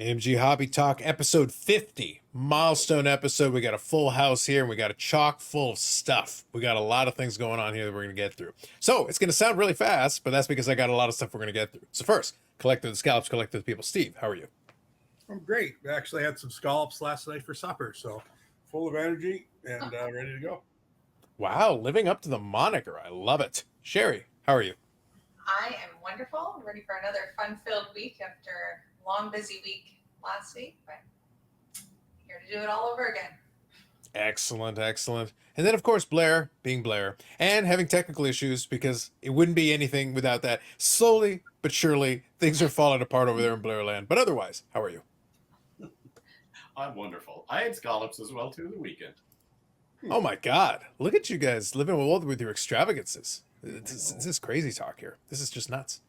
AMG Hobby Talk episode 50, milestone episode. We got a full house here and we got a chock full of stuff. We got a lot of things going on here that we're going to get through. So it's going to sound really fast, but that's because I got a lot of stuff we're going to get through. So first, Collector of the Scallops, Collector of the People. Steve, how are you? I'm great. We actually had some scallops last night for supper, so full of energy and ready to go. Wow, living up to the moniker. I love it. Sherry, how are you? I am wonderful. Ready for another fun-filled week after a long, busy week last week, but here to do it all over again. Excellent, excellent. And then, of course, Blair being Blair and having technical issues because it wouldn't be anything without that. Slowly but surely, things are falling apart over there in Blairland. But otherwise, how are you? I'm wonderful. I had scallops as well too the weekend. Oh my God. Look at you guys living with your extravagances. This is crazy talk here. This is just nuts.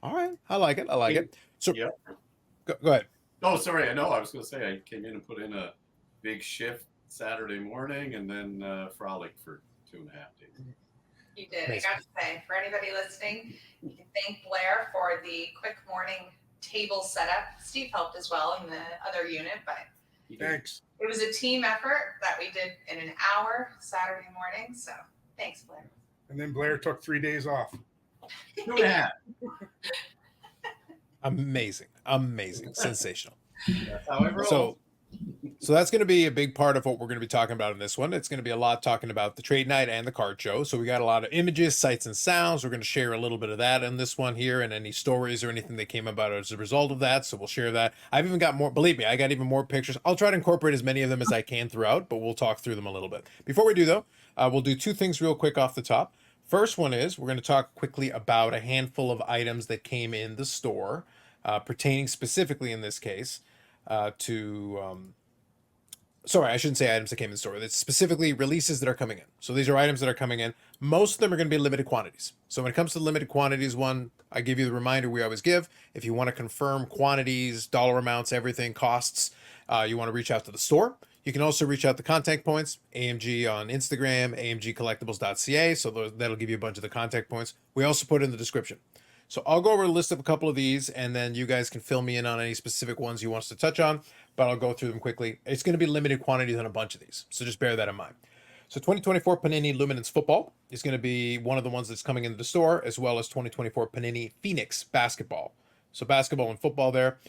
All right. I like it. I like it. So Yeah. go ahead. Oh, sorry. I know. I was going to say I came in and put in a big shift Saturday morning and then frolic for 2.5 days. You did. Nice. I got to say, for anybody listening, you can thank Blair for the quick morning table setup. Steve helped as well in the other unit, but Thanks. it was a team effort that we did in an hour Saturday morning. So thanks, Blair. And then Blair took 3 days off. 2.5. Amazing. Amazing. Sensational. That's how I roll. So that's going to be a big part of what we're going to be talking about in this one. It's going to be a lot talking about the trade night and the card show. So we got a lot of images, sights, and sounds. We're going to share a little bit of that in this one here and any stories or anything that came about as a result of that. So we'll share that. I've even got more, believe me, I got even more pictures. I'll try to incorporate as many of them as I can throughout, but we'll talk through them a little bit. Before we do though, we'll do two things real quick off the top. First one is we're going to talk quickly about a handful of items that came in the store, pertaining specifically in this case sorry, I shouldn't say items that came in the store. It's specifically releases that are coming in. So these are items that are coming in. Most of them are going to be limited quantities. So when it comes to limited quantities, one, I give you the reminder we always give. If you want to confirm quantities, dollar amounts, everything, costs, you want to reach out to the store. You can also reach out to contact points, AMG on Instagram, amgcollectibles.ca. So that'll give you a bunch of the contact points. We also put it in the description. So I'll go over a list of a couple of these, and then you guys can fill me in on any specific ones you want us to touch on, but I'll go through them quickly. It's going to be limited quantities on a bunch of these, so just bear that in mind. So 2024 Panini Luminance Football is going to be one of the ones that's coming into the store, as well as 2024 Panini Phoenix Basketball. So basketball and football there.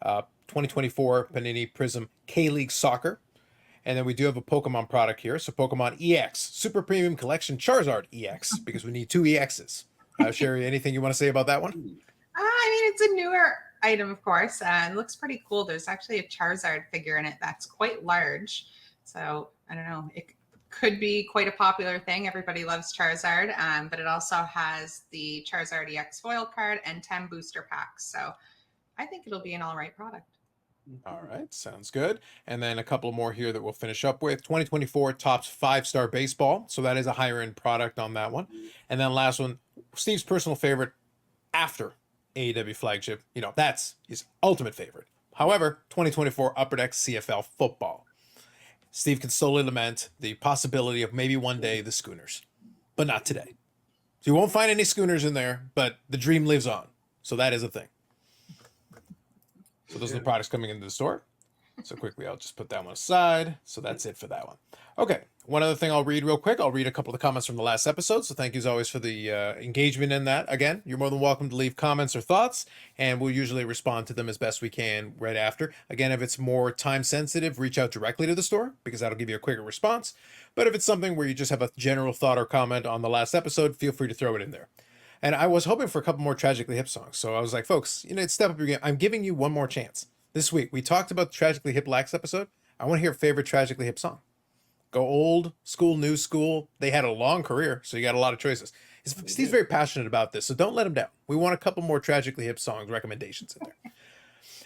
2024 Panini Prism K-League Soccer. And then we do have a Pokemon product here. So Pokemon EX, Super Premium Collection Charizard EX, because we need two EXs. Sherry, anything you want to say about that one? I mean, it's a newer item, of course. It looks pretty cool. There's actually a Charizard figure in it that's quite large. So I don't know. It could be quite a popular thing. Everybody loves Charizard, but it also has the Charizard EX foil card and 10 booster packs. So I think it'll be an all right product. All right, sounds good. And then a couple more here that we'll finish up with. 2024 Topps 5-Star Baseball. So that is a higher end product on that one. And then last one, Steve's personal favorite after AEW flagship. You know, that's his ultimate favorite. However, 2024 Upper Deck CFL Football. Steve can solely lament the possibility of maybe one day the Schooners, but not today. So you won't find any Schooners in there, but the dream lives on. So that is a thing. So those are the products coming into the store. So quickly, I'll just put that one aside. So that's it for that one. Okay, one other thing I'll read real quick. I'll read a couple of the comments from the last episode. So thank you as always for the engagement in that. Again, you're more than welcome to leave comments or thoughts, and we'll usually respond to them as best we can right after. Again, if it's more time sensitive, reach out directly to the store because that'll give you a quicker response. But if it's something where you just have a general thought or comment on the last episode, feel free to throw it in there. And I was hoping for a couple more Tragically Hip songs. So I was like, folks, step up your game. I'm giving you one more chance. This week, we talked about the Tragically Hip last episode. I want to hear a favorite Tragically Hip song. Go old school, new school. They had a long career, so you got a lot of choices. Steve's very passionate about this, so don't let him down. We want a couple more Tragically Hip songs recommendations in there.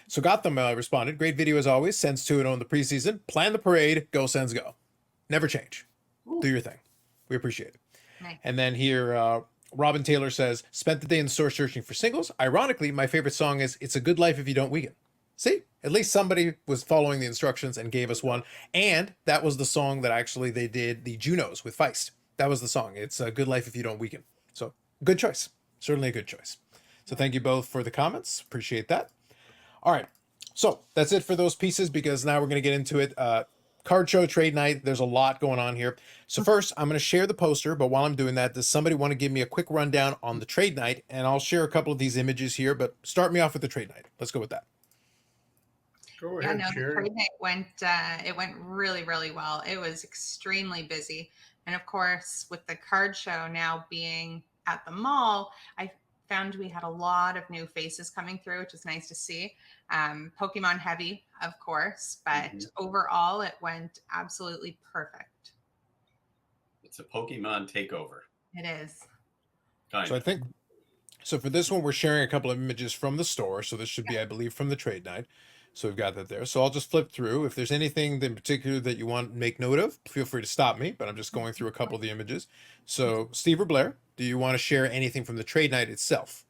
So Gotham responded, great video as always. Sends 2-0 in the preseason. Plan the parade. Go Sens go. Never change. Do your thing. We appreciate it. Nice. And then here, Robin Taylor says, spent the day in the store searching for singles. Ironically, my favorite song is It's a Good Life If You Don't Weaken. See, at least somebody was following the instructions and gave us one. And that was the song that actually they did the Junos with Feist. That was the song. It's a Good Life If You Don't Weaken. So good choice. Certainly a good choice. So thank you both for the comments. Appreciate that. All right. So that's it for those pieces, because now we're going to get into it. Card show, trade night. There's a lot going on here. So first, I'm going to share the poster. But while I'm doing that, does somebody want to give me a quick rundown on the trade night? And I'll share a couple of these images here. But start me off with the trade night. Let's go with that. Go Yeah, ahead, no, the Sherry. trade night went it went really, really well. It was extremely busy. And of course, with the card show now being at the mall, I found we had a lot of new faces coming through, which is nice to see. Pokemon heavy, of course, but overall it went absolutely perfect. It's a Pokemon takeover. It is. Kind So I of. think, so for this one, we're sharing a couple of images from the store. So this should be, I believe, from the trade night. So we've got that there. So I'll just flip through. If there's anything in particular that you want to make note of, feel free to stop me. But I'm just going through a couple of the images. So Steve or Blair, do you want to share anything from the trade night itself?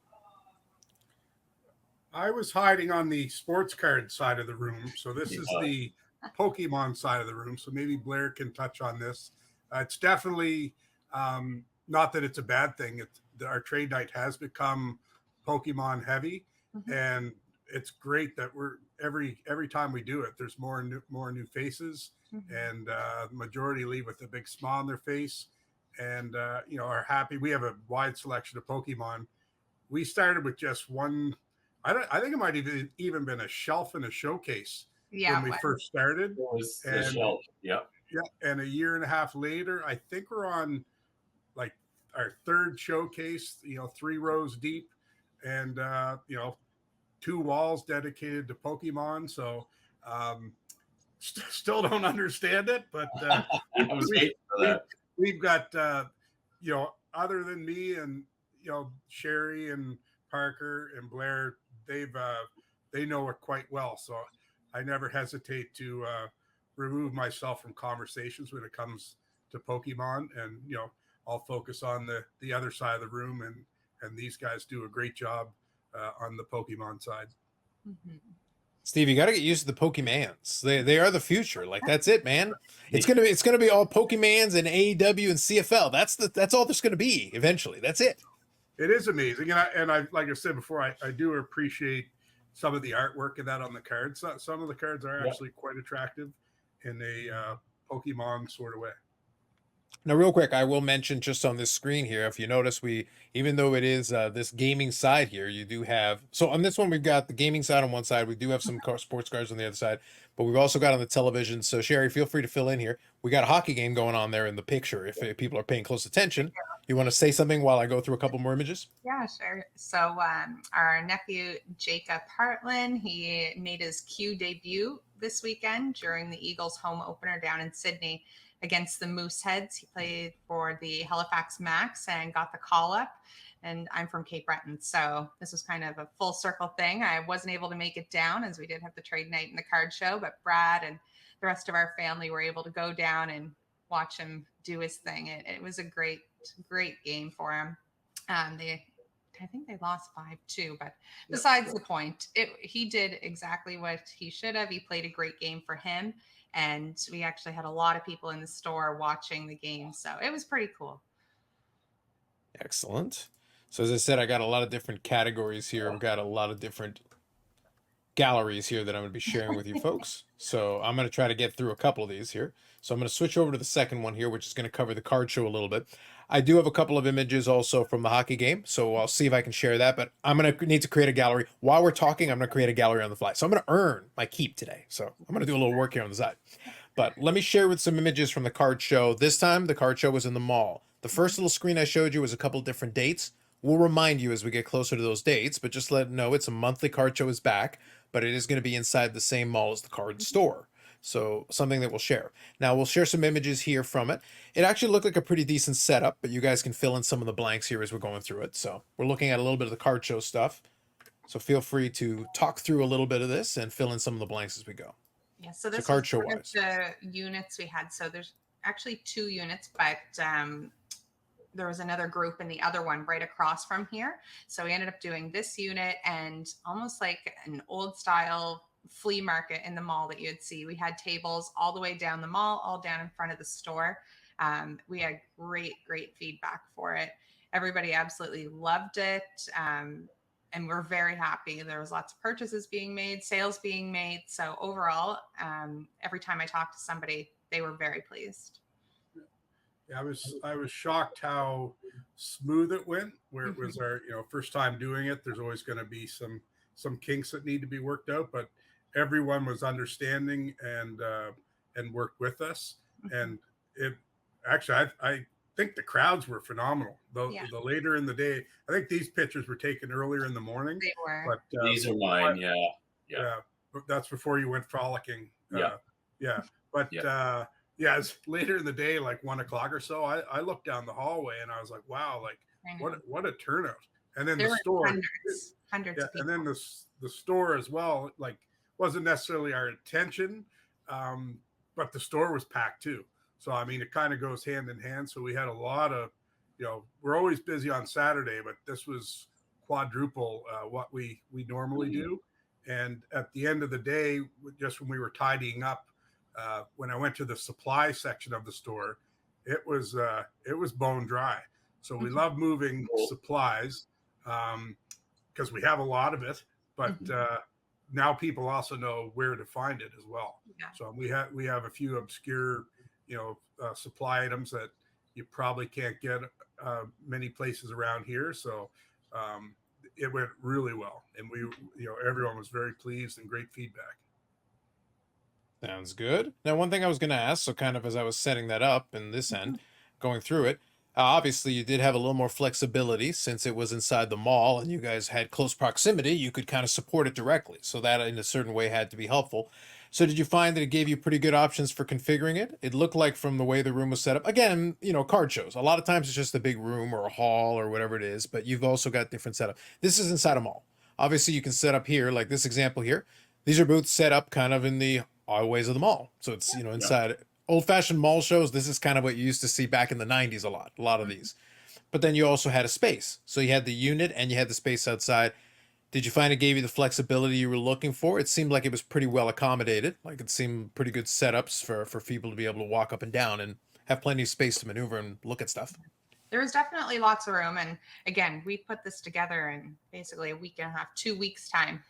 I was hiding on the sports card side of the room. So this is the Pokemon side of the room. So maybe Blair can touch on this. It's definitely not that it's a bad thing. Our trade night has become Pokemon heavy, and it's great that we're every time we do it, there's more new faces, and the majority leave with a big smile on their face, and are happy. We have a wide selection of Pokemon. We started with just one. I think it might even been a shelf and a showcase when we first started. It was the And shelf. Yep. yeah, and a year and a half later, I think we're on like our third showcase. 3 rows deep, and 2 walls dedicated to Pokemon. So still don't understand it, but I was waiting for that. we've got other than me and Sherry and Parker and Blair, they know it quite well. So I never hesitate to remove myself from conversations when it comes to Pokemon, and I'll focus on the other side of the room, and these guys do a great job on the Pokemon side. Steve, you got to get used to the Pokemans. They are the future. Like, that's it, man. It's gonna be all Pokemans and AEW and CFL. That's all there's gonna be eventually. That's it. It is amazing, and I like I said before, I do appreciate some of the artwork of that on the cards. Some of the cards are actually quite attractive in a Pokemon sort of way. Now, real quick, I will mention just on this screen here, if you notice, even though it is this gaming side here, you do have, so on this one, we've got the gaming side on one side. We do have some sports cards on the other side, but we've also got on the television. So Sherry, feel free to fill in here. We got a hockey game going on there in the picture. If people are paying close attention, you want to say something while I go through a couple more images? Yeah, sure. So our nephew, Jacob Hartland, he made his Q debut this weekend during the Eagles home opener down in Sydney against the Mooseheads. He played for the Halifax Max and got the call up. And I'm from Cape Breton, so this was kind of a full circle thing. I wasn't able to make it down as we did have the trade night and the card show, but Brad and the rest of our family were able to go down and watch him do his thing. It was a great game for him. I think they lost 5-2, but besides the point, he did exactly what he should have. He played a great game for him. And we actually had a lot of people in the store watching the game. So it was pretty cool. Excellent. So as I said, I got a lot of different categories here. I've got a lot of different galleries here that I'm going to be sharing with you folks. So I'm going to try to get through a couple of these here. So I'm going to switch over to the second one here, which is going to cover the card show a little bit. I do have a couple of images also from the hockey game, so I'll see if I can share that, but I'm going to need to create a gallery. While we're talking, I'm going to create a gallery on the fly. So I'm going to earn my keep today. So I'm going to do a little work here on the side. But let me share with some images from the card show. This time, the card show was in the mall. The first little screen I showed you was a couple different dates. We'll remind you as we get closer to those dates, but just let you know it's a monthly card show is back, but it is going to be inside the same mall as the card store. So something that we'll share. Now we'll share some images here from it. It actually looked like a pretty decent setup, but you guys can fill in some of the blanks here as we're going through it. So we're looking at a little bit of the card show stuff. So feel free to talk through a little bit of this and fill in some of the blanks as we go. Yeah, so this card is show one of wise. the units we had. So there's actually 2 units, but there was another group in the other one right across from here. So we ended up doing this unit and almost like an old style flea market in the mall that you'd see. We had tables all the way down the mall, all down in front of the store. We had great feedback for it. Everybody absolutely loved it. and we're very happy. There was lots of purchases being made, sales being made. So overall, every time I talked to somebody, they were very pleased. Yeah, I was shocked how smooth it went. Where it was our first time doing it. There's always going to be some kinks that need to be worked out, but everyone was understanding and worked with us. And it actually, I think the crowds were phenomenal. The later in the day, I think these pictures were taken earlier in the morning. They were. But these are mine. Yeah. But that's before you went frolicking. Yeah. But it's later in the day, like 1 o'clock or so. I looked down the hallway and I was like, wow, like what a turnout. And then There the were store, hundreds of people. and then the store as well, like wasn't necessarily our intention, but the store was packed too. So I mean, it kind of goes hand in hand. So we had a lot of, we're always busy on Saturday, but this was quadruple what we normally do. And at the end of the day, just when we were tidying up, when I went to the supply section of the store, it was bone dry. So we love moving supplies because we have a lot of it, but now people also know where to find it as well. Yeah. So we have a few obscure, supply items that you probably can't get many places around here. So it went really well, and everyone was very pleased and great feedback. Sounds good. Now, one thing I was going to ask, so kind of as I was setting that up in this end, going through it, obviously you did have a little more flexibility since it was inside the mall and you guys had close proximity. You could kind of support it directly. So that in a certain way had to be helpful. So did you find that it gave you pretty good options for configuring it? It looked like from the way the room was set up, again, card shows. A lot of times it's just a big room or a hall or whatever it is, but you've also got different setup. This is inside a mall. Obviously you can set up here, like this example here. These are booths set up kind of in the aisleways of the mall. So it's, inside old-fashioned mall shows. This is kind of what you used to see back in the 90s a lot of these. But then you also had a space. So you had the unit and you had the space outside. Did you find it gave you the flexibility you were looking for? It seemed like it was pretty well accommodated. Like it seemed pretty good setups for people to be able to walk up and down and have plenty of space to maneuver and look at stuff. There was definitely lots of room. And again, we put this together in basically a week and a half, 2 weeks time,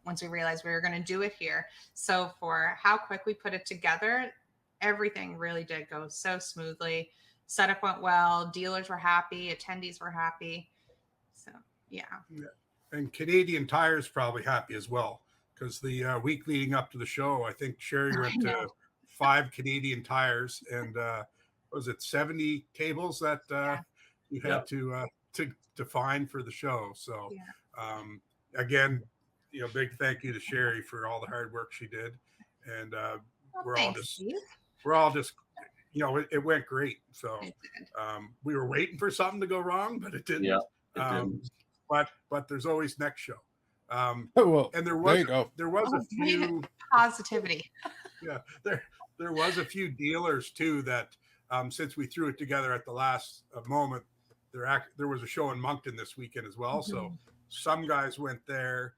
once we realized we were going to do it here. So for how quick we put it together, everything really did go so smoothly. Setup went well. Dealers were happy. Attendees were happy. So, yeah. And Canadian Tire's probably happy as well, because the week leading up to the show, I think Sherry went to 5 Canadian Tires, and was it 70 tables that you had to find for the show. So again, big thank you to Sherry for all the hard work she did, and we're all just it went great. So we were waiting for something to go wrong, but it didn't. But there's always next show. Well, and there was a few positivity. There was a few dealers too that since we threw it together at the last moment, there was a show in Moncton this weekend as well. So some guys went there.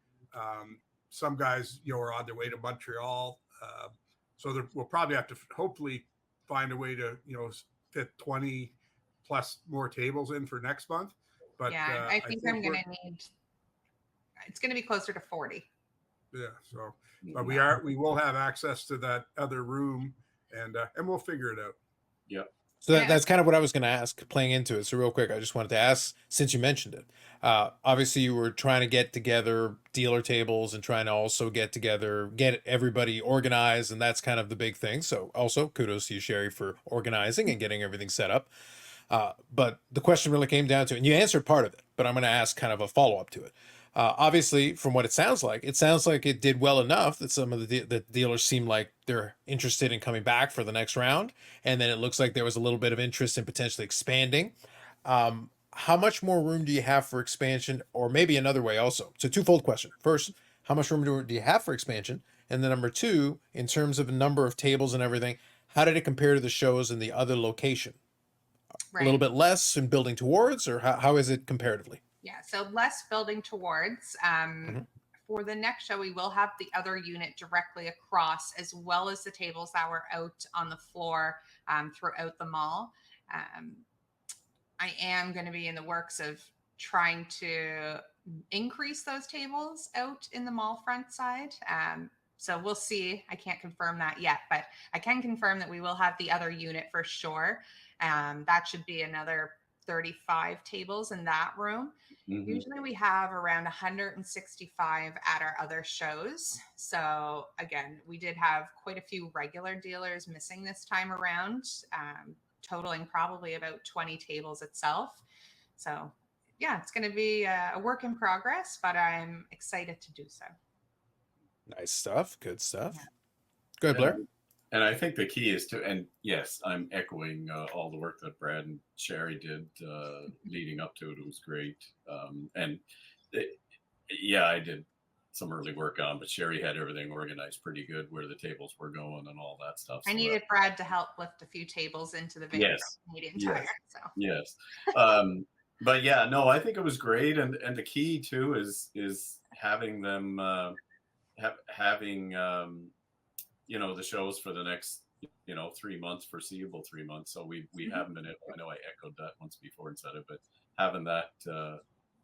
Some guys are on their way to Montreal. So we'll probably have to hopefully find a way to fit 20 plus more tables in for next month. But I think I'm going to need. It's going to be closer to 40. Yeah. So, but we will have access to that other room, and we'll figure it out. Yep. So that's kind of what I was going to ask, playing into it. So real quick, I just wanted to ask, since you mentioned it, obviously you were trying to get together dealer tables and trying to also get everybody organized, and that's kind of the big thing. So also kudos to you, Sherry, for organizing and getting everything set up. But the question really came down to, and you answered part of it, but I'm going to ask kind of a follow-up to it. Obviously, from what it sounds like it did well enough that some of the dealers seem like they're interested in coming back for the next round. And then it looks like there was a little bit of interest in potentially expanding. How much more room do you have for expansion? Or maybe another way also. So twofold question. First, how much room do you have for expansion? And then number two, in terms of the number of tables and everything, how did it compare to the shows in the other location? A little bit less in building towards, or how is it comparatively? Yeah, so less building towards. For the next show, we will have the other unit directly across, as well as the tables that were out on the floor throughout the mall. I am going to be in the works of trying to increase those tables out in the mall front side. So we'll see. I can't confirm that yet, but I can confirm that we will have the other unit for sure. That should be another 35 tables in that room. Usually we have around 165 at our other shows. So again, we did have quite a few regular dealers missing this time around, totaling probably about 20 tables itself. So yeah, it's going to be a work in progress, but I'm excited to do so. Nice stuff. Good stuff. Yeah. Go ahead, Blair. And I think the key is to, and yes, I'm echoing all the work that Brad and Sherry did leading up to it. It was great. Yeah, I did some early work on, but Sherry had everything organized pretty good, where the tables were going and all that stuff. I needed Brad to help lift a few tables into the venue. Yes. Canadian Tire. So. Yes. But yeah, no, I think it was great. And the key too is having them having the shows for the next 3 months, foreseeable 3 months. So we haven't been able, I know I echoed that once before and said it, but having that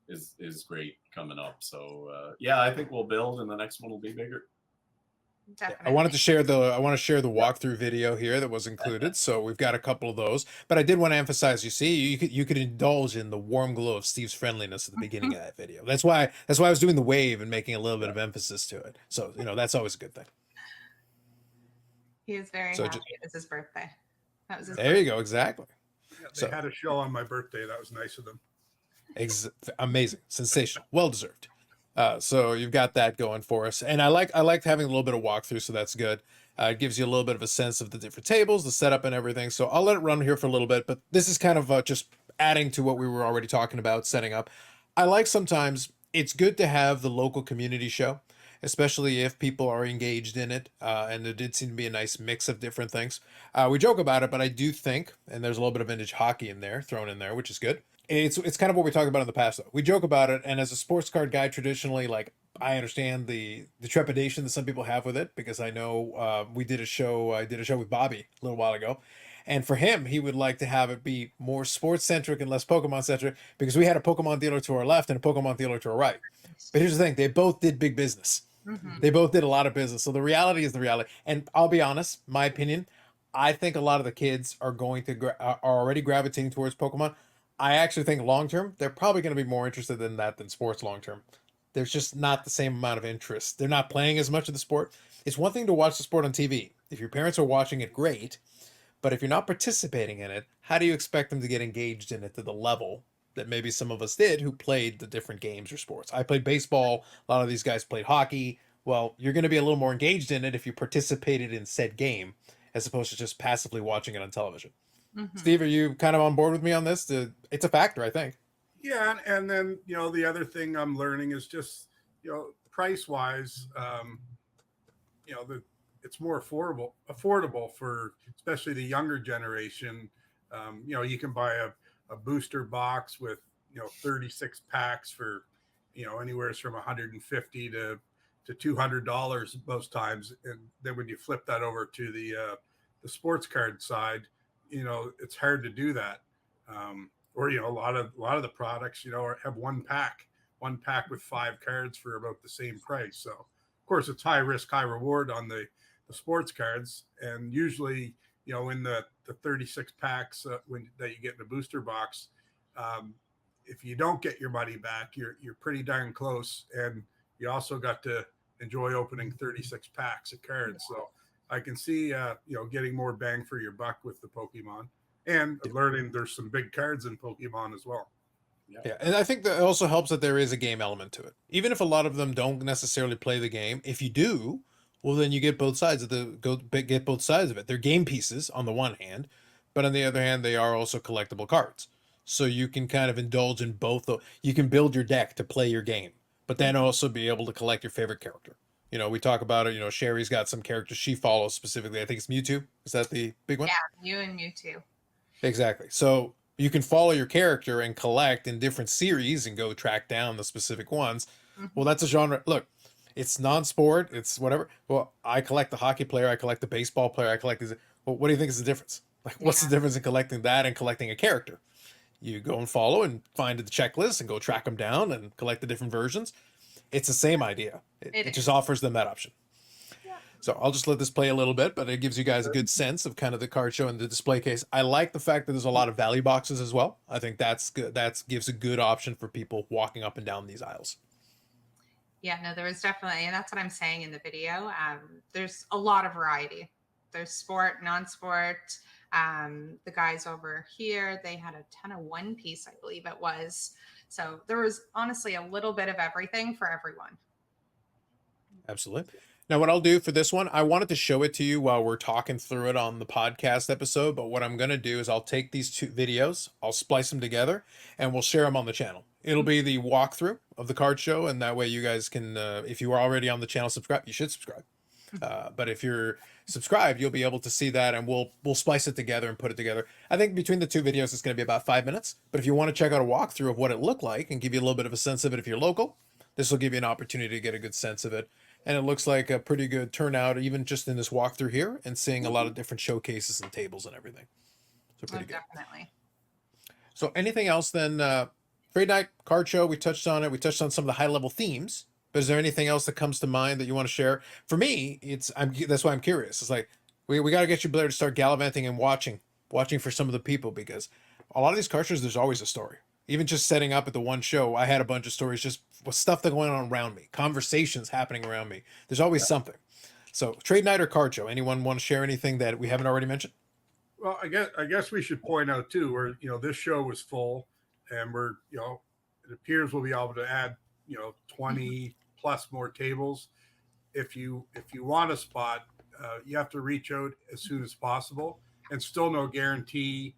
is great coming up. So yeah, I think we'll build and the next one will be bigger. Definitely. I want to share the walkthrough video here that was included. So we've got a couple of those, but I did want to emphasize, you could indulge in the warm glow of Steve's friendliness at the beginning of that video. That's why I was doing the wave and making a little bit of emphasis to it. So, that's always a good thing. He is very happy. It was his birthday. That was his birthday. You go. Exactly. Yeah, they had a show on my birthday. That was nice of them. Amazing. Sensational. Well deserved. So you've got that going for us. And I liked having a little bit of walkthrough, so that's good. It gives you a little bit of a sense of the different tables, the setup and everything. So I'll let it run here for a little bit, but this is kind of just adding to what we were already talking about, setting up. I like sometimes it's good to have the local community show, especially if people are engaged in it. And there did seem to be a nice mix of different things. We joke about it, but I do think, and there's a little bit of vintage hockey in there, thrown in there, which is good. It's kind of what we talked about in the past, though. We joke about it, and as a sports card guy, traditionally, like, I understand the trepidation that some people have with it, because I know I did a show with Bobby a little while ago, and for him, he would like to have it be more sports centric and less Pokemon centric, because we had a Pokemon dealer to our left and a Pokemon dealer to our right. But here's the thing: they both did big business. Mm-hmm. They both did a lot of business. So the reality is the reality. And I'll be honest, my opinion, I think a lot of the kids are are already gravitating towards Pokemon. I actually think long-term, they're probably going to be more interested in that than sports long-term. There's just not the same amount of interest. They're not playing as much of the sport. It's one thing to watch the sport on TV. If your parents are watching it, great. But if you're not participating in it, how do you expect them to get engaged in it to the level that maybe some of us did who played the different games or sports? I played baseball. A lot of these guys played hockey. Well, you're going to be a little more engaged in it if you participated in said game, as opposed to just passively watching it on television. Mm-hmm. Steve, are you kind of on board with me on this? It's a factor, I think. Yeah, and then the other thing I'm learning is just price wise, it's more affordable for especially the younger generation. You can buy a booster box with 36 packs for anywhere from $150 to $200 most times, and then when you flip that over to the sports card side, it's hard to do that. Or a lot of the products have one pack with 5 cards for about the same price. So of course it's high risk, high reward on the sports cards, and usually in the 36 packs that you get in a booster box, if you don't get your money back, you're pretty darn close, and you also got to enjoy opening 36 packs of cards. So I can see getting more bang for your buck with the Pokemon, and learning there's some big cards in Pokemon as well. Yeah, and I think that it also helps that there is a game element to it. Even if a lot of them don't necessarily play the game, if you do, well, then you get both sides of it. They're game pieces on the one hand, but on the other hand, they are also collectible cards. So you can kind of indulge in both. You can build your deck to play your game, but then also be able to collect your favorite character. We talk about it. Sherry's got some characters she follows specifically. I think it's Mewtwo. Is that the big one? Yeah, Mew and Mewtwo. Exactly. So you can follow your character and collect in different series and go track down the specific ones. Mm-hmm. Well, that's a genre. Look, it's non-sport. It's whatever. Well, I collect the hockey player. I collect the baseball player. I collect these. Well, what do you think is the difference? Like, what's the difference in collecting that and collecting a character? You go and follow and find the checklist and go track them down and collect the different versions. It's the same idea. It just offers them that option. Yeah. So I'll just let this play a little bit, but it gives you guys a good sense of kind of the card show and the display case. I like the fact that there's a lot of value boxes as well. I think that's good. That gives a good option for people walking up and down these aisles. Yeah, no, there was definitely, and that's what I'm saying in the video. There's a lot of variety. There's sport, non-sport. The guys over here, they had a ton of one piece, I believe it was. So there was honestly a little bit of everything for everyone. Absolutely. Now, what I'll do for this one, I wanted to show it to you while we're talking through it on the podcast episode. But what I'm going to do is I'll take these two videos, I'll splice them together, and we'll share them on the channel. It'll be the walkthrough of the card show. And that way you guys can, if you are already on the channel, subscribe. You should subscribe. But if you're subscribed, you'll be able to see that, and we'll splice it together and put it together. I think between the two videos, it's going to be about 5 minutes. But if you want to check out a walkthrough of what it looked like and give you a little bit of a sense of it if you're local, this will give you an opportunity to get a good sense of it. And it looks like a pretty good turnout, even just in this walkthrough here, and seeing a lot of different showcases and tables and everything. So pretty good. Definitely. So anything else then? Trade night, card show, we touched on it. We touched on some of the high level themes. But is there anything else that comes to mind that you want to share? For me, that's why I'm curious. It's like we got to get you, Blair, to start gallivanting and watching for some of the people, because a lot of these card shows, there's always a story. Even just setting up at the one show, I had a bunch of stories, just with stuff that going on around me, conversations happening around me. There's always something. So trade night or card show, anyone want to share anything that we haven't already mentioned? Well, I guess we should point out too, where this show was full, and we're it appears we'll be able to add 20 plus more tables. If you want a spot, you have to reach out as soon as possible, and still no guarantee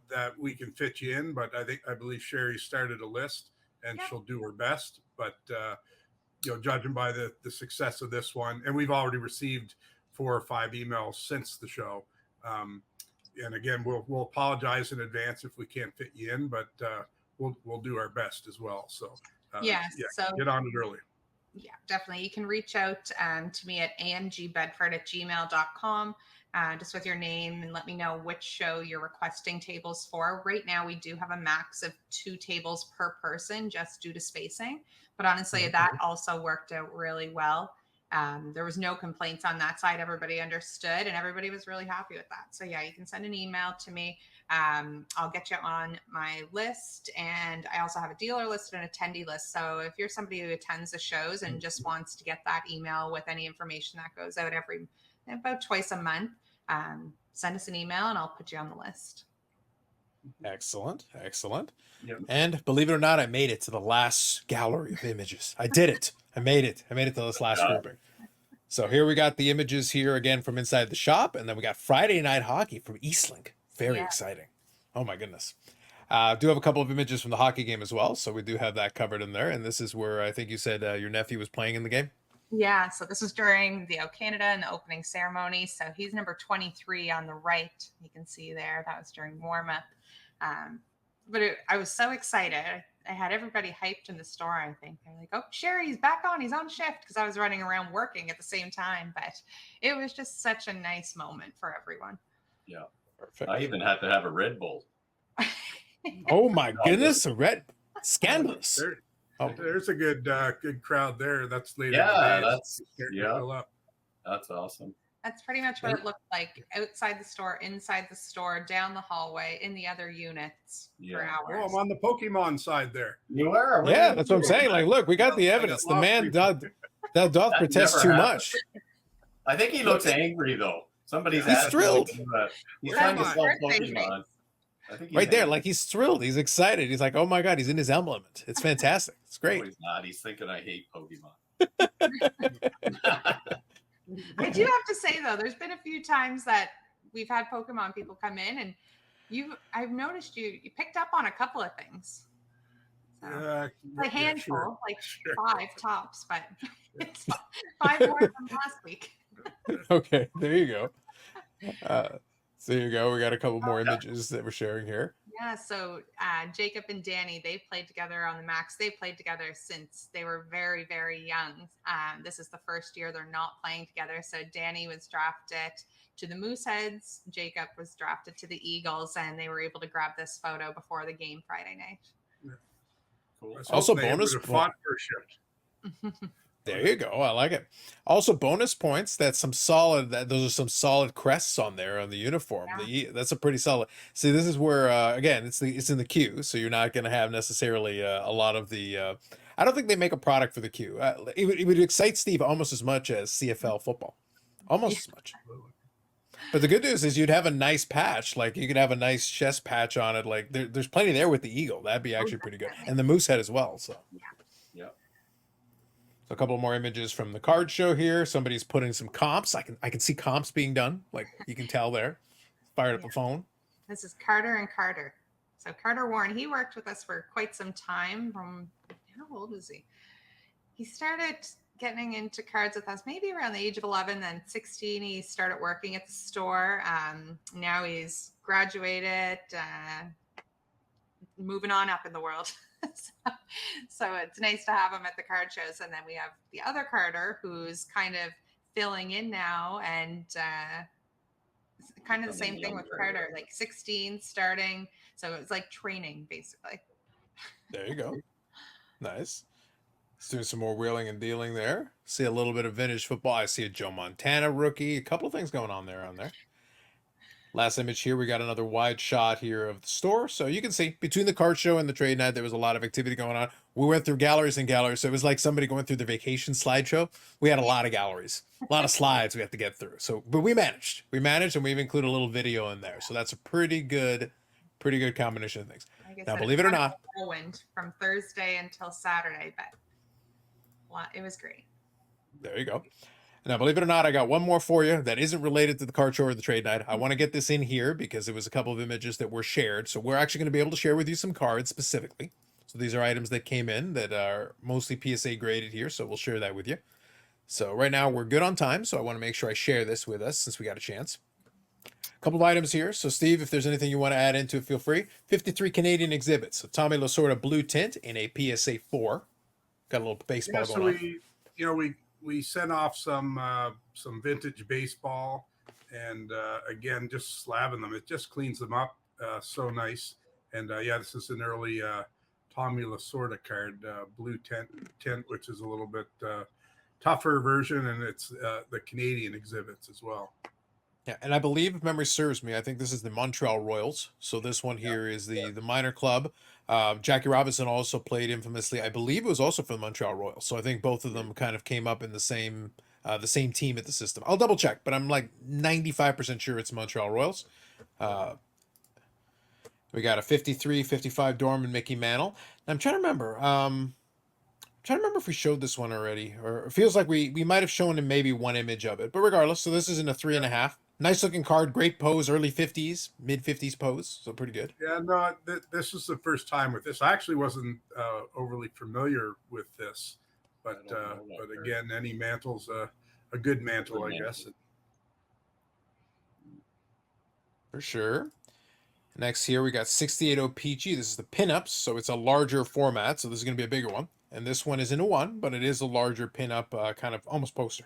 that we can fit you in. But I believe Sherry started a list, and she'll do her best. But judging by the success of this one, and we've already received 4 or 5 emails since the show. And again, we'll apologize in advance if we can't fit you in, but we'll do our best as well. So so get on it early. Yeah, definitely. You can reach out to me at amgbedford@gmail.com, just with your name, and let me know which show you're requesting tables for. Right now, we do have a max of 2 tables per person just due to spacing. But honestly, that also worked out really well. There was no complaints on that side. Everybody understood, and everybody was really happy with that. So yeah, you can send an email to me. I'll get you on my list, and I also have a dealer list and an attendee list. So if you're somebody who attends the shows and just wants to get that email with any information that goes out about twice a month, send us an email and I'll put you on the list. Excellent. Yep. And believe it or not, I made it to the last gallery of images. I did it. I made it to this last grouping. So here we got the images here again from inside the shop, and then we got Friday Night Hockey from Eastlink. Very exciting. Oh my goodness. Do have a couple of images from the hockey game as well, so we do have that covered in there. And this is where I think you said your nephew was playing in the game. Yeah, so this was during the O Canada and the opening ceremony. So he's number 23 on the right. You can see there. That was during warm-up. But I was so excited. I had everybody hyped in the store, I think. They're like, oh, Sherry's back on. He's on shift, because I was running around working at the same time. But it was just such a nice moment for everyone. Yeah. Perfect. I even had to have a Red Bull. Oh my goodness, a red scandalous. There's a good crowd there. That's later. Yeah, that's awesome. That's pretty much what it looked like outside the store, inside the store, down the hallway, in the other units for hours. Oh, I'm on the Pokemon side there. You are? Yeah, that's what I'm saying. Like, look, we got the evidence. The man doth protest too much. I think he looks angry though. He's thrilled. He's trying to sell Pokemon. I think right there, like he's thrilled. He's excited. He's like, oh my God, he's in his element. It's fantastic. It's great. No, he's not. He's thinking I hate Pokemon. I do have to say though, there's been a few times that we've had Pokemon people come in, and I've noticed you picked up on a couple of things. So, a handful, like 5 tops, but it's 5 more than last week. Okay, there you go. So there you go. We got a couple more images that we're sharing here. Yeah, so Jacob and Danny, they played together on the Max. They played together since they were very, very young. This is the first year they're not playing together. So Danny was drafted to the Mooseheads. Jacob was drafted to the Eagles, and they were able to grab this photo before the game Friday night. Cool. I was Also, hoping they bonus would have fought for a shift. There you go. I like it. Also, bonus points. That's some solid. Those are some solid crests on there on the uniform. That's a pretty solid. See, this is where again, it's in the queue, so you're not going to have necessarily a lot of the. I don't think they make a product for the queue. It would excite Steve almost as much as CFL football, almost as much. But the good news is you'd have a nice patch. Like you could have a nice chest patch on it. Like there's plenty there with the eagle. That'd be actually pretty good, definitely. and the moose head as well. So. Yeah. A couple more images from the card show here. Somebody's putting some comps. I can see comps being done. Like you can tell there. Fired up the phone. This is Carter and Carter. So Carter Warren, he worked with us for quite some time. From how old is he? He started getting into cards with us maybe around the age of 11, then 16. He started working at the store. Now he's graduated, moving on up in the world. So it's nice to have him at the card shows. And then we have the other Carter who's kind of filling in now, and kind of the same thing with Carter, like 16 starting. So it was like training basically. There you go. Nice. Let's do some more wheeling and dealing there. See a little bit of vintage football. I see a Joe Montana rookie. A couple of things going on there. Last image here, we got another wide shot here of the store. So you can see between the card show and the trade night, there was a lot of activity going on. We went through galleries and galleries. So it was like somebody going through the vacation slideshow. We had a lot of galleries, a lot of slides we had to get through. So, but we managed, and we've included a little video in there. So that's a pretty good combination of things. Like now, believe it or not, whirlwind from Thursday until Saturday, but it was great. There you go. Now, believe it or not, I got one more for you that isn't related to the card show or the trade night. I want to get this in here because it was a couple of images that were shared. So we're actually going to be able to share with you some cards specifically. So these are items that came in that are mostly PSA graded here. So we'll share that with you. So right now we're good on time. So I want to make sure I share this with us since we got a chance. A couple of items here. So Steve, if there's anything you want to add into it, feel free. 53 Canadian exhibits. So Tommy Lasorda blue tint in a PSA 4. Got a little baseball going on. We sent off some vintage baseball, and again, just slabbing them. It just cleans them up so nice. And this is an early Tommy Lasorda card, blue tint, which is a little bit tougher version, and it's the Canadian exhibits as well. Yeah, and I believe, if memory serves me, I think this is the Montreal Royals. So this one here is the minor club. Jackie Robinson also played infamously. I believe it was also for the Montreal Royals. So I think both of them kind of came up in the same team at the system. I'll double check, but I'm like 95% sure it's Montreal Royals. We got a 53, 55 Dorman Mickey Mantle. And I'm trying to remember. If we showed this one already, or it feels like we might have shown him maybe one image of it. But regardless, so this is in a 3.5. Nice looking card, great pose, early 50s, mid 50s pose, so pretty good. Yeah, no, this is the first time with this. I actually wasn't overly familiar with this, but again, any mantle's a good mantle, I guess. For sure. Next here we got 68 Peachy. This is the pinups, so it's a larger format, so this is going to be a bigger one. And this one is in a 1, but it is a larger pinup, kind of almost poster.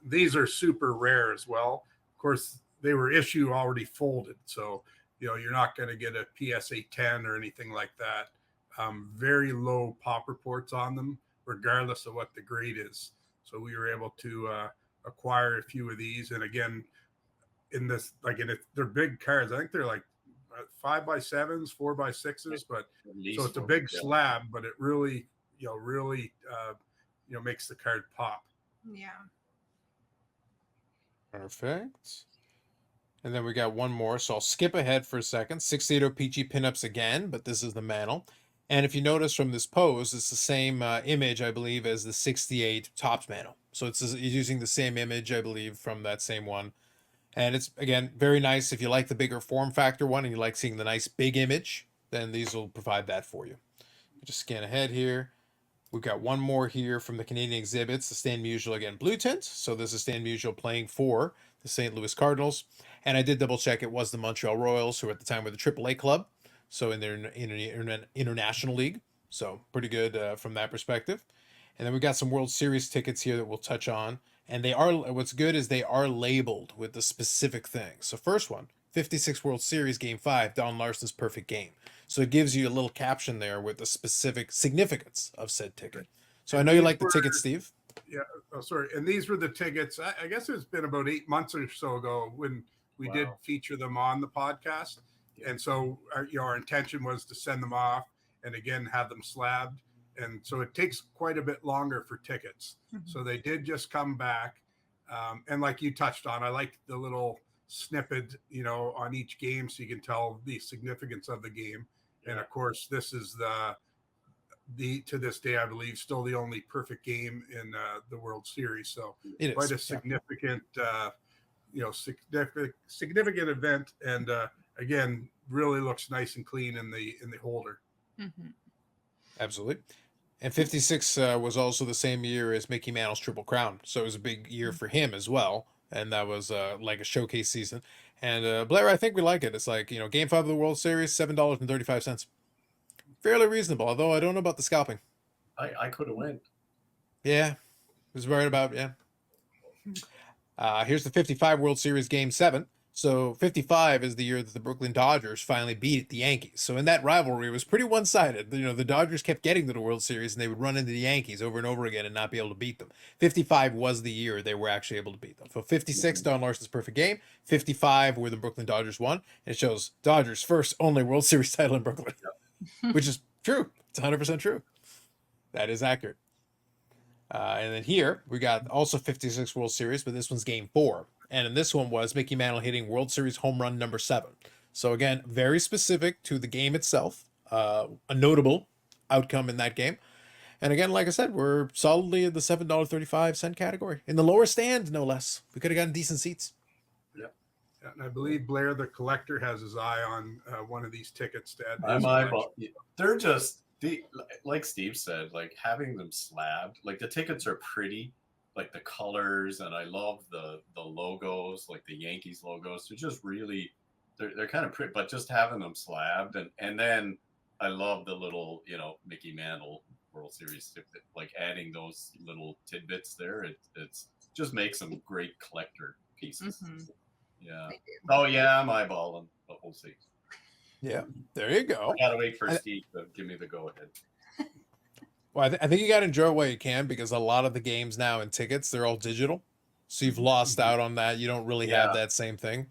These are super rare as well. Of course, they were issue already folded, so you're not going to get a PSA 10 or anything like that. Very low pop reports on them, regardless of what the grade is. So we were able to acquire a few of these, and again, they're big cards. I think they're like 5x7s, 4x6s, but so it's a big slab, but it really makes the card pop. Yeah. Perfect. And then we got one more, so I'll skip ahead for a second. 68 Peachy pinups again, but this is the mantle. And if you notice from this pose, it's the same image, I believe, as the 68 Topps mantle. So it's using the same image, I believe, from that same one. And it's, again, very nice. If you like the bigger form factor one and you like seeing the nice big image, then these will provide that for you. Just scan ahead here. We've got one more here from the Canadian exhibits, the Stan Musial, again, blue tint. So this is Stan Musial playing for the St. Louis Cardinals. And I did double check, it was the Montreal Royals, who at the time were the AAA club. So in their international league, so pretty good from that perspective. And then we got some World Series tickets here that we'll touch on. And they are, what's good is they are labeled with the specific thing. So first one, 56 World Series Game 5, Don Larson's perfect game. So it gives you a little caption there with the specific significance of said ticket. So I know you like the ticket, Steve. Yeah. Oh, sorry. And these were the tickets. I guess it's been about 8 months or so ago when we did feature them on the podcast. And so our intention was to send them off and again have them slabbed. And so it takes quite a bit longer for tickets. So they did just come back. And like you touched on, I like the little snippet, on each game so you can tell the significance of the game. And of course, this is the to this day, I believe, still the only perfect game in the World Series. So quite a significant, significant event. And again, really looks nice and clean in the holder. Absolutely. And 56 was also the same year as Mickey Mantle's Triple Crown. So it was a big year for him as well. And that was like a showcase season. And Blair, I think we like it. It's like, Game 5 of the World Series, $7.35. Fairly reasonable, although I don't know about the scalping. I could have went. Yeah, it was right about, yeah. Here's the 55 World Series Game 7. So 55 is the year that the Brooklyn Dodgers finally beat the Yankees. So in that rivalry, it was pretty one-sided. The Dodgers kept getting to the World Series, and they would run into the Yankees over and over again and not be able to beat them. 55 was the year they were actually able to beat them. So 56, Don Larson's perfect game. 55, where the Brooklyn Dodgers won. And it shows Dodgers' first only World Series title in Brooklyn, which is true. It's 100% true. That is accurate. And then here, we got also 56 World Series, but this one's Game 4. And in this one was Mickey Mantle hitting World Series home run number 7. So again, very specific to the game itself. A notable outcome in that game. And again, like I said, we're solidly in the $7.35 category. In the lower stand, no less. We could have gotten decent seats. Yeah. And I believe Blair, the collector, has his eye on one of these tickets to add. They're just, like Steve said, like having them slabbed. Like the tickets are pretty. Like the colors, and I love the logos, like the Yankees logos. They're just really, they're kind of pretty, but just having them slabbed, and then I love the little, Mickey Mantle World Series, like adding those little tidbits there. It's just makes them great collector pieces. Yeah. Oh yeah, I'm eyeballing, but we'll see. Yeah, there you go. I gotta wait for Steve to give me the go ahead. Well, I think you got to enjoy it while you can, because a lot of the games now and tickets, they're all digital. So you've lost out on that. You don't really have that same thing.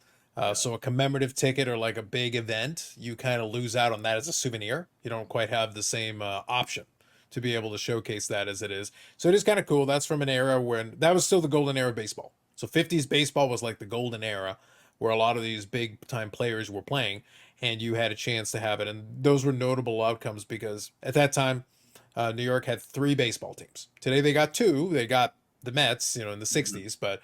So a commemorative ticket or like a big event, you kind of lose out on that as a souvenir. You don't quite have the same option to be able to showcase that as it is. So it is kind of cool. That's from an era when that was still the golden era of baseball. So 50s baseball was like the golden era where a lot of these big time players were playing, and you had a chance to have it. And those were notable outcomes because at that time, New York had 3 baseball teams. Today they got 2. They got the Mets, in the 60s, but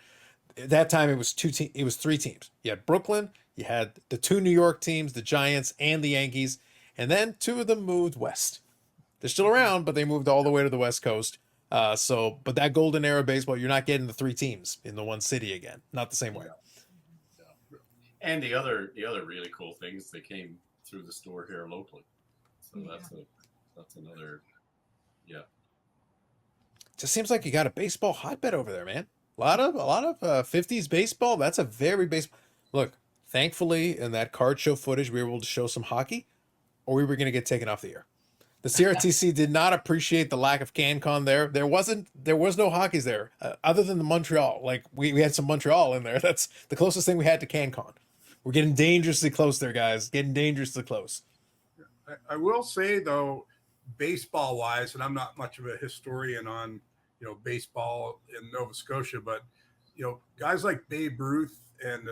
at that time it was 3 teams. You had Brooklyn, you had the 2 New York teams, the Giants and the Yankees, and then 2 of them moved west. They're still around, but they moved all the way to the West Coast. But that golden era of baseball, you're not getting the 3 teams in the one city again. Not the same way. Yeah. And the other really cool things, they came through the store here locally. So that's another. Yeah. Just seems like you got a baseball hotbed over there, man. A lot of 50s baseball. That's a very baseball. Look, thankfully in that card show footage, we were able to show some hockey, or we were going to get taken off the air. The CRTC did not appreciate the lack of CanCon there. There was no hockeys there other than the Montreal. Like we had some Montreal in there. That's the closest thing we had to CanCon. We're getting dangerously close there, guys. Getting dangerously close. I will say though, baseball wise, and I'm not much of a historian on baseball in Nova Scotia, but guys like Babe Ruth and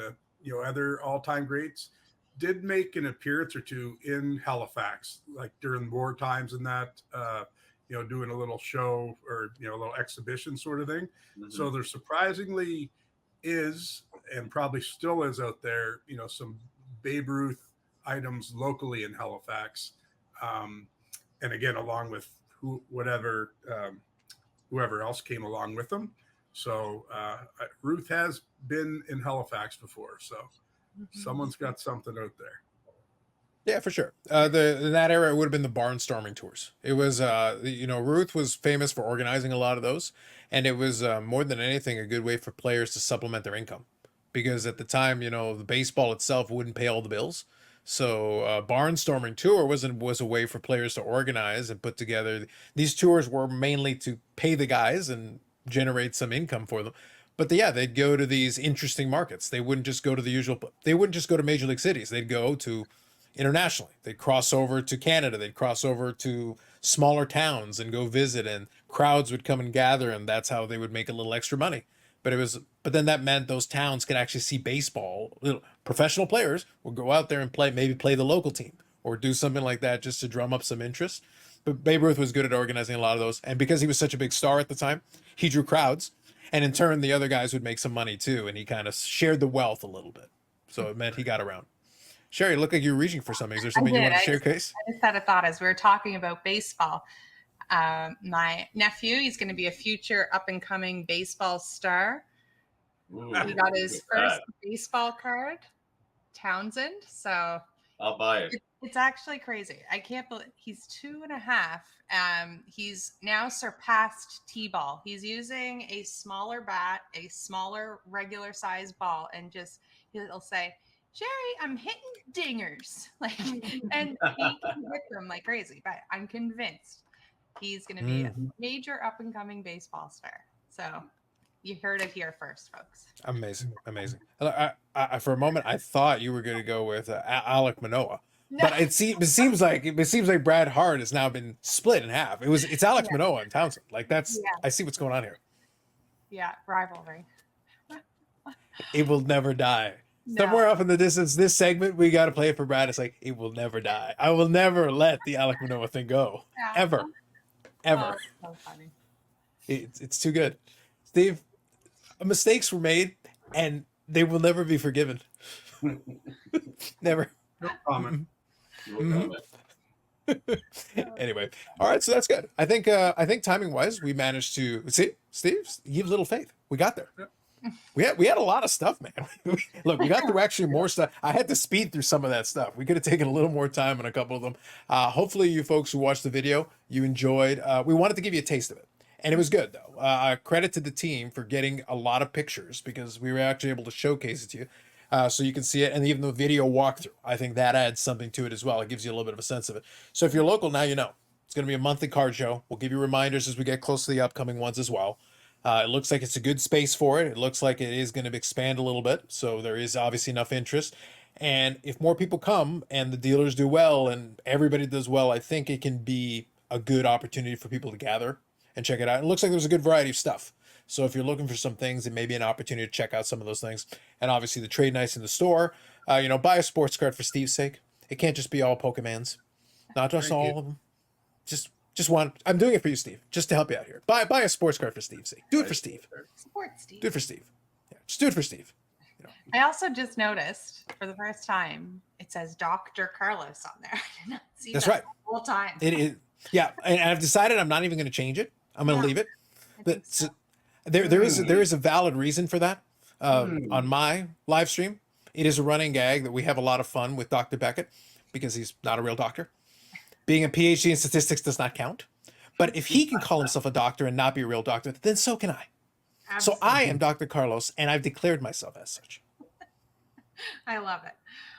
other all-time greats did make an appearance or 2 in Halifax, like during war times and that doing a little show or a little exhibition sort of thing. So there surprisingly is, and probably still is out there, some Babe Ruth items locally in Halifax. And again, along with whoever else came along with them. So Ruth has been in Halifax before. So someone's got something out there. Yeah, for sure. In that era, it would have been the barnstorming tours. It was, Ruth was famous for organizing a lot of those, and it was more than anything a good way for players to supplement their income, because at the time, the baseball itself wouldn't pay all the bills. So barnstorming tour was a way for players to organize and put together. These tours were mainly to pay the guys and generate some income for them. But yeah, they'd go to these interesting markets. They wouldn't just go to the usual. They wouldn't just go to major league cities. They'd go to internationally. They'd cross over to Canada. They'd cross over to smaller towns and go visit, and crowds would come and gather, and that's how they would make a little extra money. But then that meant those towns could actually see baseball. Professional players would go out there and maybe play the local team or do something like that just to drum up some interest. But Babe Ruth was good at organizing a lot of those, and because he was such a big star at the time, he drew crowds, and in turn, the other guys would make some money too, and he kind of shared the wealth a little bit. So it meant he got around. Sherry, look like you're reaching for something. Is there something you want to share, Case? I just had a thought as we were talking about baseball. My nephew, he's going to be a future up-and-coming baseball star. Ooh, He got his first that. baseball card, Townsend. So I'll buy it. it's actually crazy. I can't believe he's 2.5. He's now surpassed T-ball. He's using a smaller bat, a smaller regular size ball, and he'll say, Jerry, I'm hitting dingers. And he can hit them like crazy. But I'm convinced he's going to be a major up and coming baseball star. So you heard it here first, folks. Amazing. I for a moment I thought you were going to go with Alec Manoah, but it seems like Brad Hart has now been split in half. It's Alex Manoah and Townsend. I see what's going on here. Yeah, rivalry. It will never die. No. Somewhere off in the distance, this segment we got to play it for Brad. It's like it will never die. I will never let the Alec Manoah thing go, ever. Oh, so funny. It's too good, Steve. Mistakes were made, and they will never be forgiven. Never. No comment. Anyway, all right, so that's good. I think timing wise, we managed to see Steve. You have little faith. We got there. We had a lot of stuff, man. Look, we got through actually more stuff. I had to speed through some of that stuff. We could have taken a little more time on a couple of them. Hopefully, you folks who watched the video, you enjoyed. We wanted to give you a taste of it, and it was good though. Credit to the team for getting a lot of pictures because we were actually able to showcase it to you. So you can see it, and even the video walkthrough. I think that adds something to it as well. It gives you a little bit of a sense of it. So if you're local now, you know it's going to be a monthly card show. We'll give you reminders as we get close to the upcoming ones as well. It looks like it's a good space for it. It looks like it is going to expand a little bit. So there is obviously enough interest. And if more people come and the dealers do well and everybody does well, I think it can be a good opportunity for people to gather and check it out. It looks like there's a good variety of stuff. So if you're looking for some things, it may be an opportunity to check out some of those things. And obviously the trade nights in the store, buy a sports card for Steve's sake. It can't just be all Pokemans, not just Thank all you. of them. Just one. I'm doing it for you, Steve, just to help you out here. Buy a sports card for Steve's sake. Do it for Steve. Support Steve. Do it for Steve. Yeah, just do it for Steve. I also just noticed for the first time it says Dr. Carlos on there. I did not see That's that right. the whole time. It is. Yeah, and I've decided I'm not even going to change it. I'm going to leave it. I But think so. there is a valid reason for that. On my live stream, it is a running gag that we have a lot of fun with Dr. Beckett because he's not a real doctor. Being a PhD in statistics does not count. But if he can call himself a doctor and not be a real doctor, then so can I. So I am Dr. Carlos, and I've declared myself as such. I love it.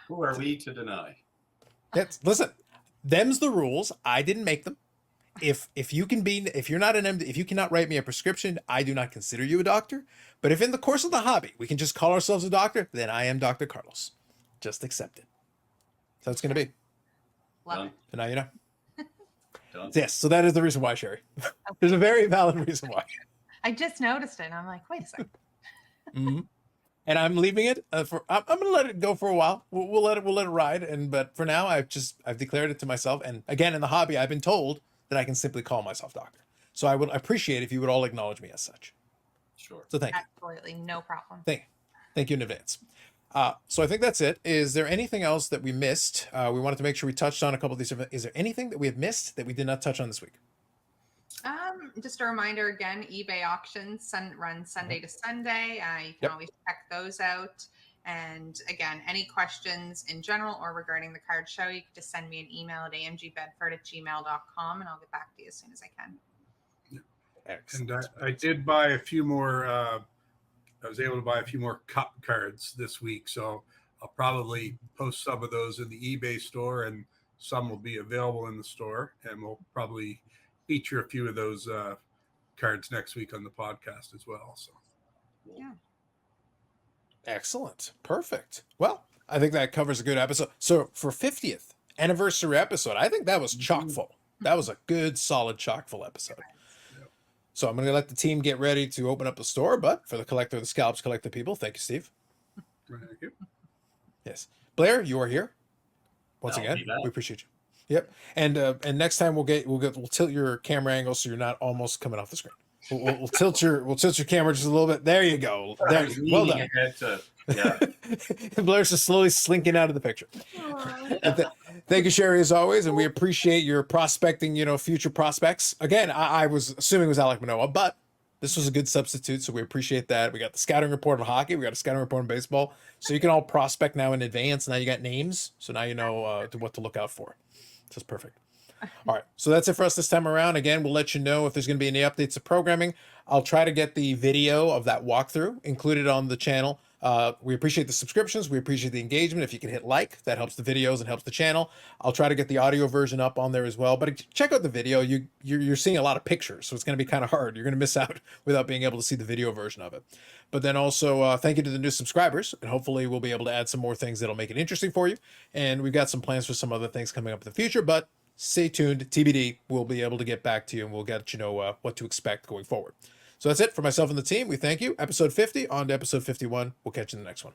Who are we to deny? Listen, them's the rules. I didn't make them. If you cannot write me a prescription, I do not consider you a doctor. But if in the course of the hobby we can just call ourselves a doctor, then I am Dr. Carlos. Just accept it. So it's going to be. Love Done. it. And now you know. Done. Yes, so that is the reason why, Sherry. There's a very valid reason why. I just noticed it. And I'm like, wait a second. Mm-hmm. And I'm leaving it I'm going to let it go for a while. We'll let it ride. But for now, I've declared it to myself. And again, in the hobby, I've been told that I can simply call myself doctor. So I would appreciate if you would all acknowledge me as such. Sure. So thank you. Absolutely. No problem. Thank you in advance. So I think that's it. Is there anything else that we missed? We wanted to make sure we touched on a couple of these. Is there anything that we have missed that we did not touch on this week? Just a reminder again, eBay auctions run Sunday to Sunday. You can Yep. always check those out. And again, any questions in general or regarding the card show, you can just send me an email at amgbedford@gmail.com and I'll get back to you as soon as I can. Excellent. And I did buy a few more. I was able to buy a few more cup cards this week, so I'll probably post some of those in the eBay store, and some will be available in the store, and we'll probably feature a few of those cards next week on the podcast as well. So, Yeah. Excellent. Perfect. Well, I think that covers a good episode. So for 50th anniversary episode, I think that was chock full. That was a good, solid, chock full episode. So I'm going to let the team get ready to open up the store. But for the collector of the scalps, collector people, thank you, Steve. thank you. Yes, Blair, you are here once again. We appreciate you. Yep. And next time we'll tilt your camera angle so you're not almost coming off the screen. We'll tilt your camera just a little bit. There you go. There, well done. Blair's just slowly slinking out of the picture. Thank you, Sherry, as always, and we appreciate your prospecting. Future prospects. Again, I was assuming it was Alec Manoa, but this was a good substitute, so we appreciate that. We got the scouting report of hockey. We got a scouting report on baseball, so you can all prospect now in advance. Now you got names, so now you know what to look out for. This is perfect. All right, so that's it for us this time around. Again, we'll let you know if there's going to be any updates to programming. I'll try to get the video of that walkthrough included on the channel. We appreciate the subscriptions. We appreciate the engagement. If you can hit like, that helps the videos and helps the channel. I'll try to get the audio version up on there as well. But check out the video. You're seeing a lot of pictures, so it's going to be kind of hard. You're going to miss out without being able to see the video version of it. But then also thank you to the new subscribers, and hopefully we'll be able to add some more things that'll make it interesting for you. And we've got some plans for some other things coming up in the future, but stay tuned. TBD. We'll be able to get back to you, and we'll get you know what to expect going forward. So that's it for myself and the team. We thank you. Episode 50 on to episode 51. We'll catch you in the next one.